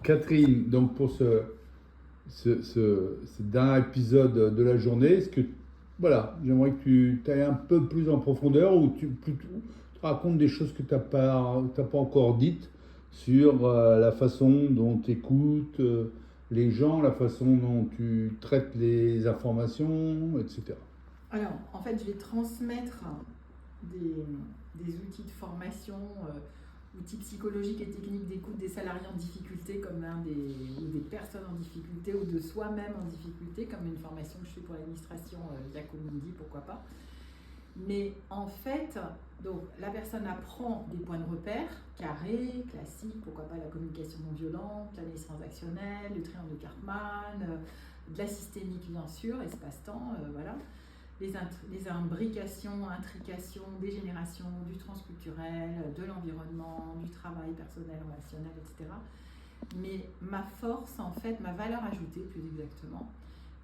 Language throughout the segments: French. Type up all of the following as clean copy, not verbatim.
Catherine, donc pour ce dernier épisode de la journée, est-ce que, voilà, j'aimerais que tu ailles un peu plus en profondeur ou tu racontes des choses que t'as pas encore dites sur la façon dont tu écoutes les gens, la façon dont tu traites les informations, etc. Alors, en fait, je vais transmettre des, des outils de formation, outils psychologiques et techniques d'écoute des salariés en difficulté ou des personnes en difficulté ou de soi-même en difficulté, comme une formation que je fais pour l'administration via Comundi, pourquoi pas. Mais en fait, donc, la personne apprend des points de repère, carrés, classiques, pourquoi pas la communication non violente, l'analyse transactionnelle, le triangle de Karpman, de la systémique bien sûr, espace-temps, voilà. Les imbrications, intrications, des générations, du transculturel, de l'environnement, du travail personnel, relationnel, etc. Mais ma force, en fait, ma valeur ajoutée plus exactement,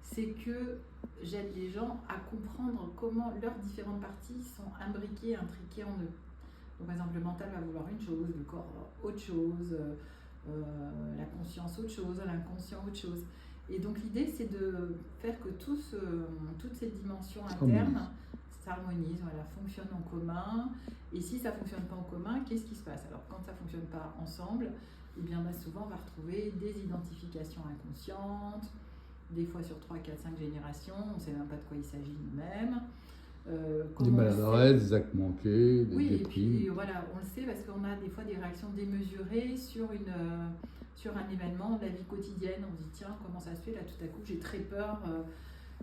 c'est que j'aide les gens à comprendre comment leurs différentes parties sont imbriquées, intriquées en eux. Donc, par exemple, le mental va vouloir une chose, le corps autre chose, la conscience autre chose, l'inconscient autre chose. Et donc l'idée, c'est de faire que toutes ces dimensions internes s'harmonisent, voilà, fonctionnent en commun. Et si ça ne fonctionne pas en commun, qu'est-ce qui se passe? Alors quand ça ne fonctionne pas ensemble, eh bien souvent on va retrouver des identifications inconscientes, des fois sur 3, 4, 5 générations, on ne sait même pas de quoi il s'agit nous-mêmes. Des maladresses, des actes manqués, des oui, déprimes. et puis voilà, on le sait parce qu'on a des fois des réactions démesurées sur un événement de la vie quotidienne. On se dit tiens, comment ça se fait là tout à coup j'ai très peur,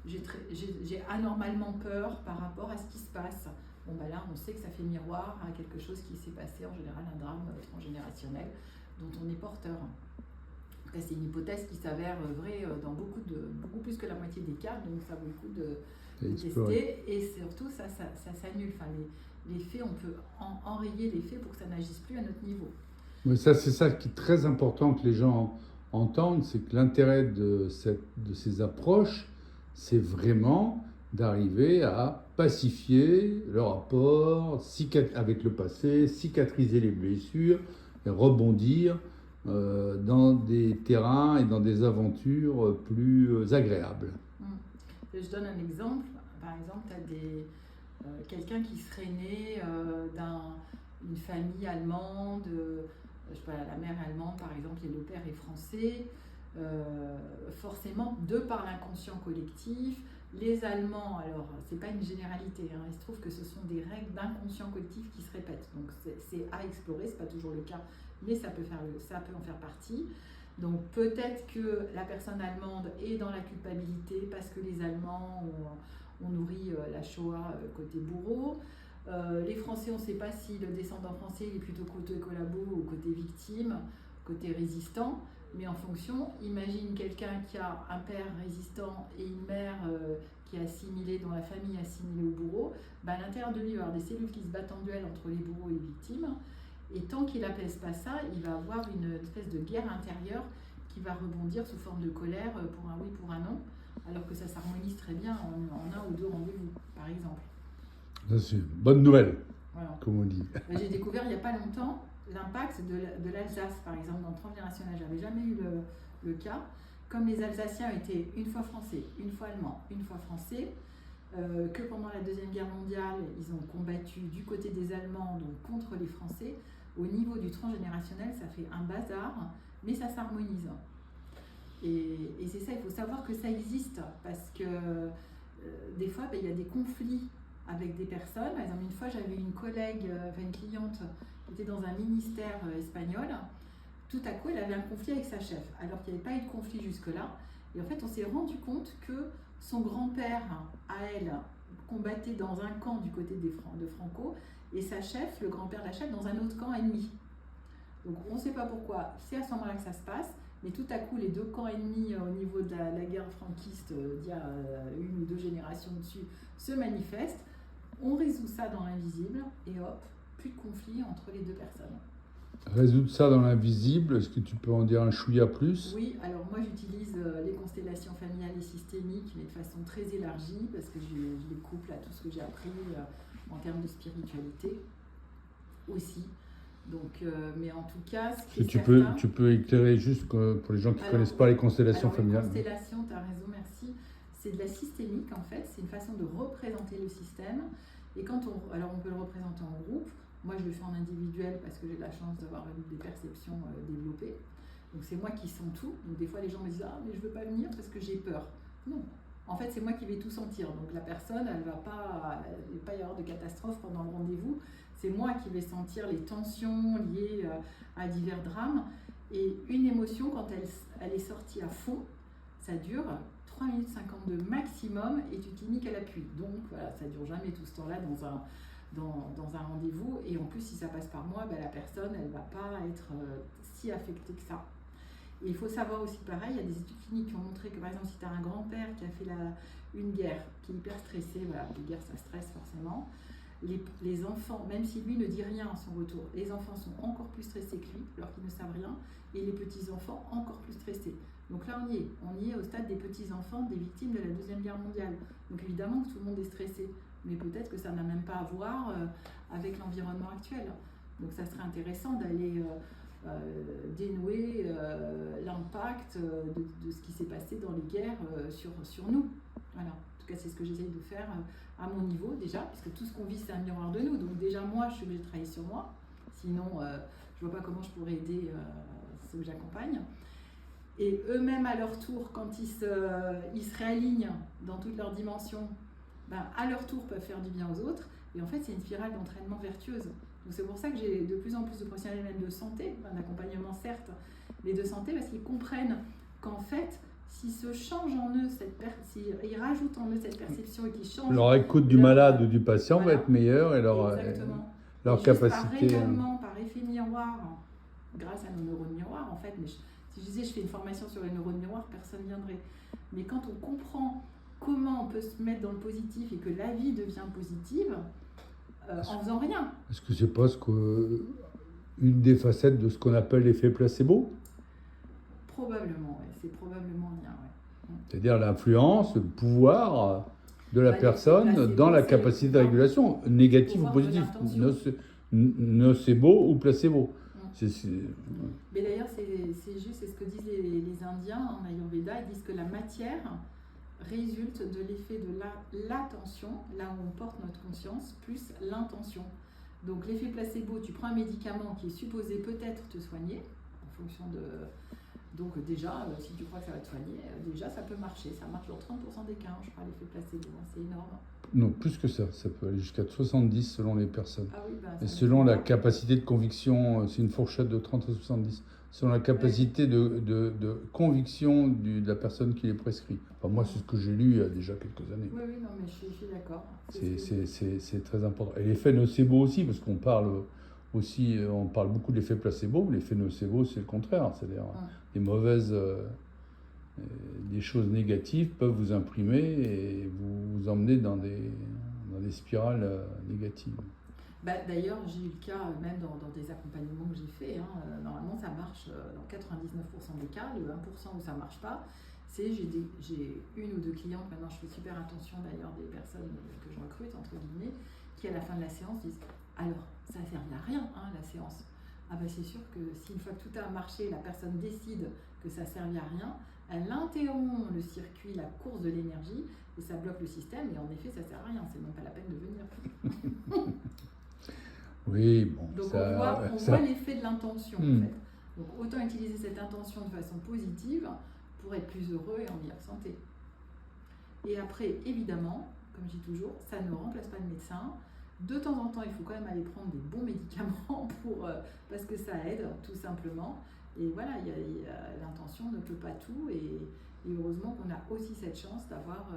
j'ai anormalement peur par rapport à ce qui se passe. Bon bah là on sait que ça fait miroir à quelque chose qui s'est passé, en général un drame transgénérationnel dont on est porteur. En tout cas c'est une hypothèse qui s'avère vraie dans beaucoup plus que la moitié des cas, donc ça vaut le coup de tester, et surtout ça s'annule. Enfin, les faits, on peut enrayer les faits pour que ça n'agisse plus à notre niveau. Mais ça, c'est ça qui est très important que les gens entendent, c'est que l'intérêt de ces approches, c'est vraiment d'arriver à pacifier le rapport avec le passé, cicatriser les blessures, et rebondir dans des terrains et dans des aventures plus agréables. Je donne un exemple. Par exemple, tu as quelqu'un qui serait né d'une famille allemande, je sais pas, la mère est allemande par exemple et le père est français. Forcément, de par l'inconscient collectif, les Allemands, alors c'est pas une généralité, hein, il se trouve que ce sont des règles d'inconscient collectif qui se répètent. Donc c'est à explorer, c'est pas toujours le cas, mais ça peut en faire partie. Donc peut-être que la personne allemande est dans la culpabilité parce que les Allemands ont nourri la Shoah côté bourreau. Les Français, on ne sait pas si le descendant français est plutôt côté collabo ou côté victime, côté résistant. Mais en fonction, imagine quelqu'un qui a un père résistant et une mère qui est assimilée, dont la famille est assimilée au bourreau. À l'intérieur de lui, il va y avoir des cellules qui se battent en duel entre les bourreaux et les victimes. Et tant qu'il n'apaise pas ça, il va avoir une espèce de guerre intérieure qui va rebondir sous forme de colère pour un oui, pour un non, alors que ça s'harmonise très bien en un ou deux rendez-vous, par exemple. Ça, c'est une bonne nouvelle, voilà. Comme on dit. J'ai découvert il n'y a pas longtemps l'impact de l'Alsace, par exemple, dans le transgénérationnel. Je n'avais jamais eu le cas. Comme les Alsaciens étaient une fois français, une fois allemands, une fois français, que pendant la Deuxième Guerre mondiale, ils ont combattu du côté des Allemands, donc contre les Français. Au niveau du transgénérationnel, ça fait un bazar, mais ça s'harmonise. Et c'est ça, il faut savoir que ça existe, parce que des fois, il y a des conflits avec des personnes. Par exemple, une fois, j'avais une collègue, une cliente, qui était dans un ministère espagnol. Tout à coup, elle avait un conflit avec sa chef, alors qu'il n'y avait pas eu de conflit jusque-là. Et en fait, on s'est rendu compte que son grand-père, à elle, combattait dans un camp du côté de Franco, et sa chef, le grand-père de la chef, dans un autre camp ennemi. Donc on ne sait pas pourquoi, c'est à ce moment-là que ça se passe, mais tout à coup, les deux camps ennemis au niveau de la guerre franquiste d'il y a une ou deux générations dessus se manifestent. On résout ça dans l'invisible, et hop, plus de conflit entre les deux personnes. Résoudre ça dans l'invisible, est-ce que tu peux en dire un chouïa plus? Oui, alors moi j'utilise les constellations familiales et systémiques, mais de façon très élargie, parce que je les couple à tout ce que j'ai appris en termes de spiritualité aussi. Donc, mais en tout cas, ce qui est Tu certain... tu peux éclairer juste pour les gens qui ne connaissent pas les constellations familiales. Les constellations, tu as raison, merci. C'est de la systémique en fait, c'est une façon de représenter le système. Et alors on peut le représenter en groupe. Moi je le fais en individuel parce que j'ai la chance d'avoir des perceptions développées. Donc c'est moi qui sens tout. Donc des fois les gens me disent ah mais je veux pas venir parce que j'ai peur. Non. En fait, c'est moi qui vais tout sentir. Donc la personne, il ne va pas y avoir de catastrophe pendant le rendez-vous. C'est moi qui vais sentir les tensions liées à divers drames. Et une émotion, quand elle est sortie à fond, ça dure 3 minutes 52 maximum et tu cliniques à l'appui. Donc voilà, ça ne dure jamais tout ce temps-là dans un rendez-vous. Et en plus, si ça passe par moi, ben, la personne, elle ne va pas être si affectée que ça. Et il faut savoir aussi pareil, il y a des études cliniques qui ont montré que par exemple si tu as un grand-père qui a fait une guerre, qui est hyper stressé, voilà, les guerres ça stresse forcément, les enfants, même si lui ne dit rien à son retour, les enfants sont encore plus stressés que lui, alors qu'ils ne savent rien, et les petits-enfants encore plus stressés. Donc là on y est au stade des petits-enfants, des victimes de la Deuxième Guerre mondiale. Donc évidemment que tout le monde est stressé, mais peut-être que ça n'a même pas à voir avec l'environnement actuel. Donc ça serait intéressant d'aller... dénouer l'impact de ce qui s'est passé dans les guerres sur nous. Voilà. En tout cas, c'est ce que j'essaye de faire à mon niveau déjà, puisque tout ce qu'on vit, c'est un miroir de nous. Donc déjà, moi, je suis obligée de travailler sur moi. Sinon, je ne vois pas comment je pourrais aider ceux que j'accompagne. Et eux-mêmes, à leur tour, quand ils se réalignent dans toutes leurs dimensions, ben, à leur tour, peuvent faire du bien aux autres. Et en fait, c'est une spirale d'entraînement vertueuse. Donc c'est pour ça que j'ai de plus en plus de professionnels même de santé, d'accompagnement certes, mais de santé, parce qu'ils comprennent qu'en fait, s'ils se changent en eux, s'ils rajoutent en eux cette perception et qu'ils changent... Leur écoute du malade ou du patient va être meilleure et leur capacité... Par rayonnement, par effet miroir, grâce à nos neurones miroirs en fait, mais si je disais je fais une formation sur les neurones miroirs, personne ne viendrait. Mais quand on comprend comment on peut se mettre dans le positif et que la vie devient positive, en faisant rien. Est-ce que c'est pas une des facettes de ce qu'on appelle l'effet placebo? Probablement, ouais. C'est probablement bien. Ouais. C'est-à-dire l'influence, le pouvoir de la personne dans la capacité de régulation, négative ou positive, nocebo ou placebo. Mais d'ailleurs, c'est juste, c'est ce que disent les Indiens en Ayurveda, ils disent que la matière résulte de l'effet de l'attention, là où on porte notre conscience, plus l'intention. Donc l'effet placebo, tu prends un médicament qui est supposé peut-être te soigner, en fonction de... Donc déjà, si tu crois que ça va te soigner, déjà ça peut marcher, ça marche dans 30% des cas, je crois, l'effet placebo, c'est énorme. Non, plus que ça peut aller jusqu'à 70 selon les personnes. Ah oui, et selon la capacité de conviction, c'est une fourchette de 30 à 70. Selon la capacité de conviction de la personne qui les prescrit. Enfin, moi, c'est ce que j'ai lu il y a déjà quelques années. Oui, non, mais je suis d'accord. C'est très important. Et l'effet nocebo aussi, parce qu'on parle aussi, on parle beaucoup de l'effet placebo. L'effet nocebo, c'est le contraire. C'est-à-dire des mauvaises, des choses négatives peuvent vous imprimer et vous emmener dans des spirales négatives. Bah, d'ailleurs, j'ai eu le cas, même dans des accompagnements que j'ai faits, normalement ça marche dans 99% des cas, le 1% où ça ne marche pas, c'est j'ai une ou deux clientes, maintenant je fais super attention d'ailleurs des personnes que je recrute, entre guillemets, qui à la fin de la séance disent « Alors, ça ne servi à rien, la séance ». Ah ben c'est sûr que si une fois que tout a marché, la personne décide que ça ne servi à rien, elle interrompt le circuit, la course de l'énergie, et ça bloque le système, et en effet ça ne sert à rien, c'est même pas la peine de venir. Oui, bon. Donc on voit l'effet de l'intention en fait. Donc autant utiliser cette intention de façon positive pour être plus heureux et en meilleure santé. Et après, évidemment, comme je dis toujours, ça ne remplace pas le médecin. De temps en temps, il faut quand même aller prendre des bons médicaments parce que ça aide, tout simplement. Et voilà, l'intention ne peut pas tout. Et heureusement qu'on a aussi cette chance d'avoir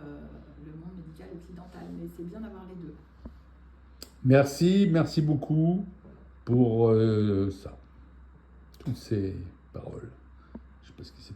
le monde médical occidental. Mais c'est bien d'avoir les deux. Merci beaucoup pour ça, toutes ces paroles. Je sais pas ce qui s'est